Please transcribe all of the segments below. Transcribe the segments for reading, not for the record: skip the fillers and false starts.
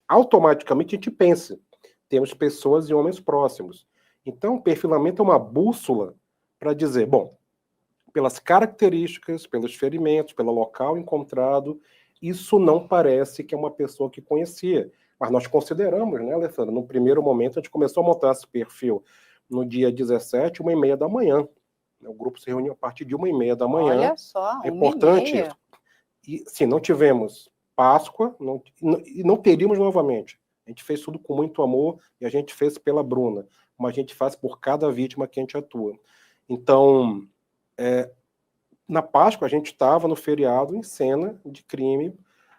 automaticamente a gente pensa, temos pessoas e homens próximos. Então, o perfilamento é uma bússola para dizer, bom, pelas características, pelos ferimentos, pelo local encontrado, isso não parece que é uma pessoa que conhecia. Mas nós consideramos, né, Alessandra? No primeiro momento, a gente começou a montar esse perfil no dia 17, 1h30 da manhã. O grupo se reuniu a partir de 1h30 da manhã. Olha só, é importante isso. E, sim, não tivemos Páscoa, e não teríamos novamente. A gente fez tudo com muito amor e a gente fez pela Bruna, mas a gente faz por cada vítima que a gente atua. Então, na Páscoa, a gente estava no feriado em cena de crime,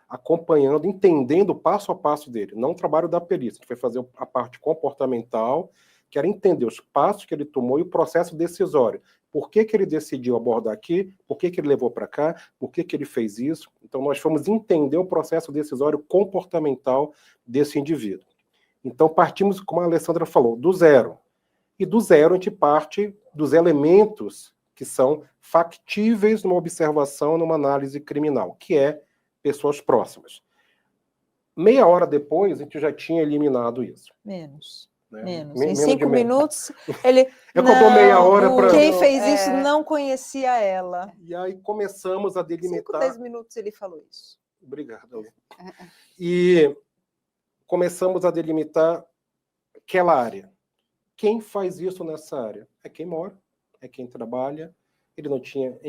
acompanhando, entendendo o passo a passo dele, não o trabalho da perícia. A gente foi fazer a parte comportamental, que era entender os passos que ele tomou e o processo decisório. Por que ele decidiu abordar aqui? Por que ele levou para cá? Por que ele fez isso? Então, nós fomos entender o processo decisório comportamental desse indivíduo. Então, partimos, como a Alessandra falou, do zero. E do zero, a gente parte dos elementos que são factíveis numa observação, numa análise criminal, que é pessoas próximas. Meia hora depois, a gente já tinha eliminado isso. Menos. Né? Menos. Em 5 minutos, ele... Contou meia hora para... Quem fez isso não conhecia ela. E aí começamos a delimitar... 5, 10 minutos ele falou isso. Obrigado. E começamos a delimitar aquela área. Quem faz isso nessa área? É quem mora, é quem trabalha. Ele não tinha...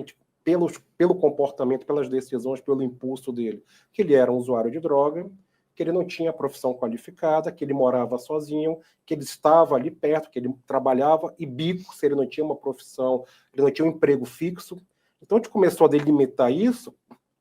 Pelo comportamento, pelas decisões, pelo impulso dele, que ele era um usuário de droga, que ele não tinha profissão qualificada, que ele morava sozinho, que ele estava ali perto, que ele trabalhava, e bico, se ele não tinha uma profissão, ele não tinha um emprego fixo. Então a gente começou a delimitar isso,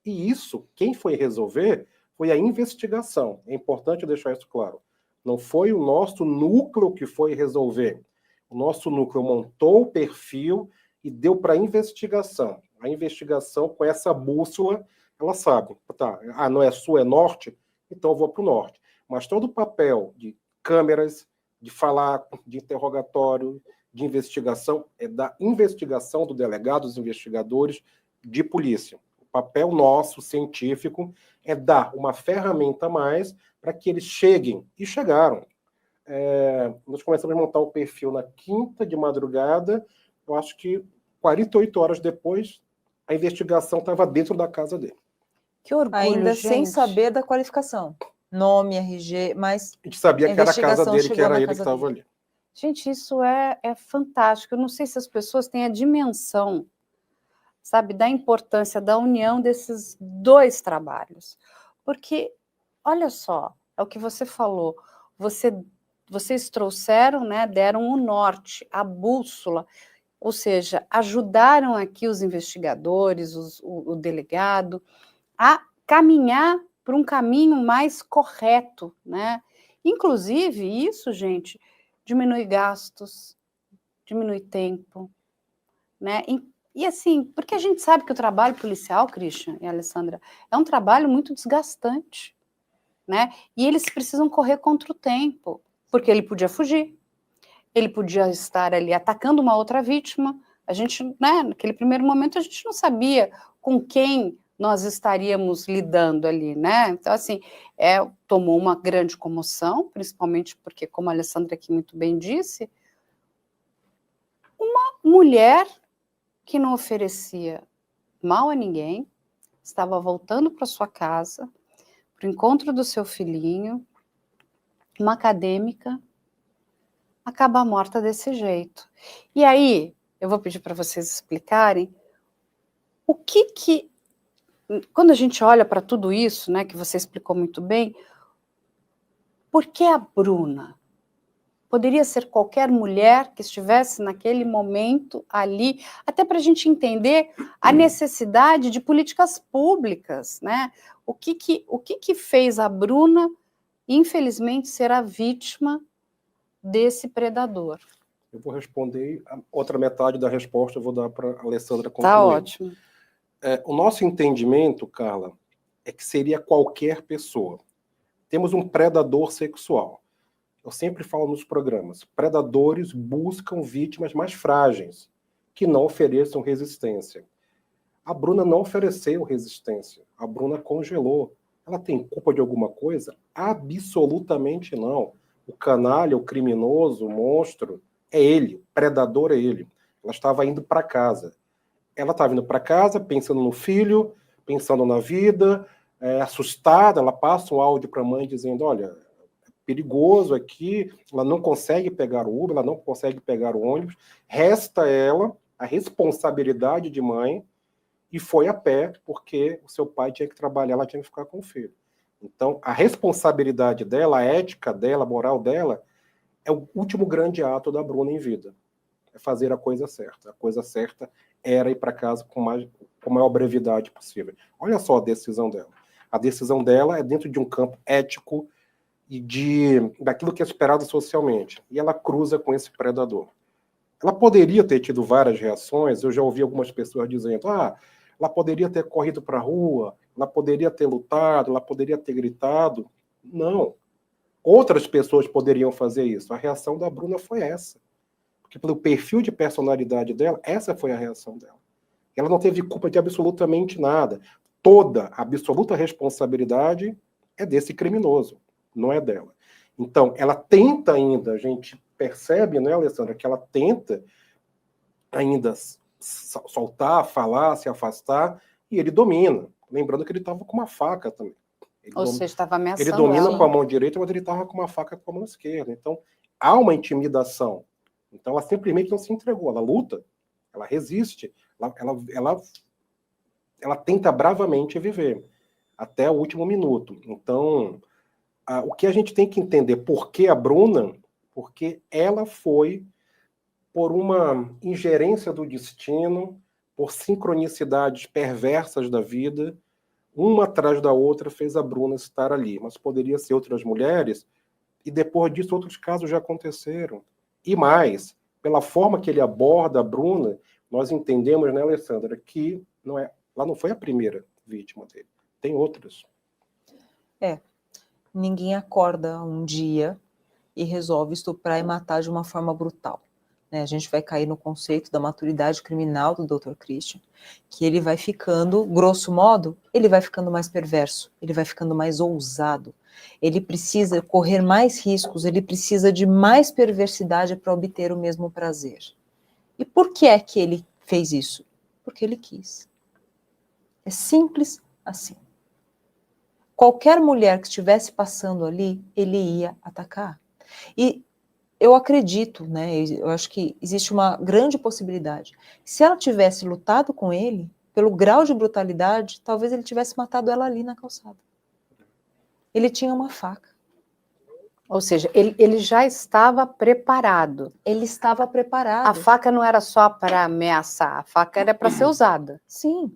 e isso, quem foi resolver, foi a investigação. É importante deixar isso claro. Não foi o nosso núcleo que foi resolver. O nosso núcleo montou o perfil e deu para a investigação. A investigação, com essa bússola, ela sabe, tá, não é sul, é norte, então eu vou para o norte. Mas todo o papel de câmeras, de falar, de interrogatório, de investigação, é da investigação do delegado, dos investigadores de polícia. O papel nosso, científico, é dar uma ferramenta a mais para que eles cheguem. E chegaram. Nós começamos a montar o perfil na quinta de madrugada, eu acho que 48 horas depois, a investigação estava dentro da casa dele. Que orgulho, ainda gente. Sem saber da qualificação. Nome, RG, mas... A gente sabia que era a casa dele, que era ele que estava ali. Gente, isso é fantástico. Eu não sei se as pessoas têm a dimensão, sabe, da importância da união desses dois trabalhos. Porque, olha só, é o que você falou, vocês trouxeram, né, deram o norte, a bússola, ou seja, ajudaram aqui os investigadores, o delegado, a caminhar para um caminho mais correto, né? Inclusive, isso, gente, diminui gastos, diminui tempo, né? E assim, porque a gente sabe que o trabalho policial, Christian e Alessandra, é um trabalho muito desgastante, né? E eles precisam correr contra o tempo, porque ele podia fugir, ele podia estar ali atacando uma outra vítima. A gente, né, naquele primeiro momento, a gente não sabia com quem nós estaríamos lidando ali, né? Então, assim, tomou uma grande comoção, principalmente porque, como a Alessandra aqui muito bem disse, uma mulher que não oferecia mal a ninguém, estava voltando para sua casa, para o encontro do seu filhinho, uma acadêmica, acaba morta desse jeito. E aí, eu vou pedir para vocês explicarem o que quando a gente olha para tudo isso, né, que você explicou muito bem, por que a Bruna? Poderia ser qualquer mulher que estivesse naquele momento ali, até para a gente entender a necessidade de políticas públicas, né? O que fez a Bruna, infelizmente, ser a vítima desse predador? Eu vou responder, a outra metade da resposta eu vou dar para a Alessandra concluir. Tá ótimo. O nosso entendimento, Carla, é que seria qualquer pessoa. Temos um predador sexual. Eu sempre falo nos programas, predadores buscam vítimas mais frágeis, que não ofereçam resistência. A Bruna não ofereceu resistência, a Bruna congelou, ela tem culpa de alguma coisa? Absolutamente não. O canalha, o criminoso, o monstro, é ele, o predador é ele. Ela estava indo para casa. Ela estava indo para casa pensando no filho, pensando na vida, assustada. Ela passa um áudio para a mãe dizendo, olha, é perigoso aqui, ela não consegue pegar o Uber, ela não consegue pegar o ônibus. Resta ela a responsabilidade de mãe e foi a pé, porque o seu pai tinha que trabalhar, ela tinha que ficar com o filho. Então, a responsabilidade dela, a ética dela, a moral dela, é o último grande ato da Bruna em vida. É fazer a coisa certa. A coisa certa era ir para casa com a maior brevidade possível. Olha só a decisão dela. A decisão dela é dentro de um campo ético e daquilo que é esperado socialmente. E ela cruza com esse predador. Ela poderia ter tido várias reações, eu já ouvi algumas pessoas dizendo, ela poderia ter corrido para a rua, ela poderia ter lutado, ela poderia ter gritado. Não. Outras pessoas poderiam fazer isso. A reação da Bruna foi essa. Porque pelo perfil de personalidade dela, essa foi a reação dela. Ela não teve culpa de absolutamente nada. Toda a absoluta responsabilidade é desse criminoso, não é dela. Então, ela tenta ainda, a gente percebe, né, Alessandra, que ela tenta ainda soltar, falar, se afastar, e ele domina. Lembrando que ele estava com uma faca também. Ou seja, estava ameaçando ele domina ela. com a mão direita, mas ele estava com uma faca com a mão esquerda. Então, há uma intimidação. Então, ela simplesmente não se entregou. Ela luta, ela resiste, ela tenta bravamente viver até o último minuto. Então, o que a gente tem que entender, por que a Bruna? Porque ela foi por uma ingerência do destino, por sincronicidades perversas da vida, uma atrás da outra fez a Bruna estar ali. Mas poderia ser outras mulheres, e depois disso outros casos já aconteceram. E mais, pela forma que ele aborda a Bruna, nós entendemos, né, Alessandra, que ela não foi a primeira vítima dele. Tem outras. Ninguém acorda um dia e resolve estuprar e matar de uma forma brutal. A gente vai cair no conceito da maturidade criminal do Dr. Christian, que ele vai ficando, grosso modo, ele vai ficando mais perverso, ele vai ficando mais ousado, ele precisa correr mais riscos, ele precisa de mais perversidade para obter o mesmo prazer. E por que é que ele fez isso? Porque ele quis. É simples assim. Qualquer mulher que estivesse passando ali, ele ia atacar. E eu acredito, né? Eu acho que existe uma grande possibilidade. Se ela tivesse lutado com ele, pelo grau de brutalidade, talvez ele tivesse matado ela ali na calçada. Ele tinha uma faca. Ou seja, ele já estava preparado. Ele estava preparado. A faca não era só para ameaçar, a faca era para ser usada. Sim.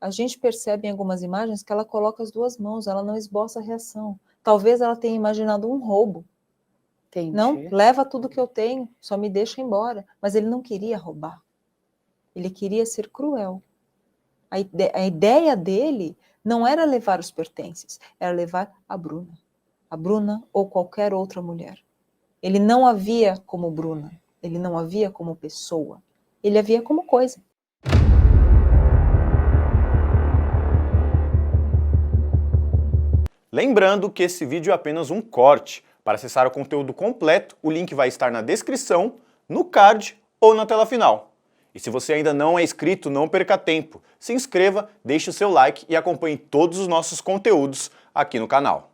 A gente percebe em algumas imagens que ela coloca as duas mãos, ela não esboça a reação. Talvez ela tenha imaginado um roubo. Entendi. Não, leva tudo que eu tenho, só me deixa embora. Mas ele não queria roubar. Ele queria ser cruel. A ideia dele não era levar os pertences, era levar a Bruna ou qualquer outra mulher. Ele não a via como Bruna, ele não a via como pessoa, ele a via como coisa. Lembrando que esse vídeo é apenas um corte. Para acessar o conteúdo completo, o link vai estar na descrição, no card ou na tela final. E se você ainda não é inscrito, não perca tempo. Se inscreva, deixe o seu like e acompanhe todos os nossos conteúdos aqui no canal.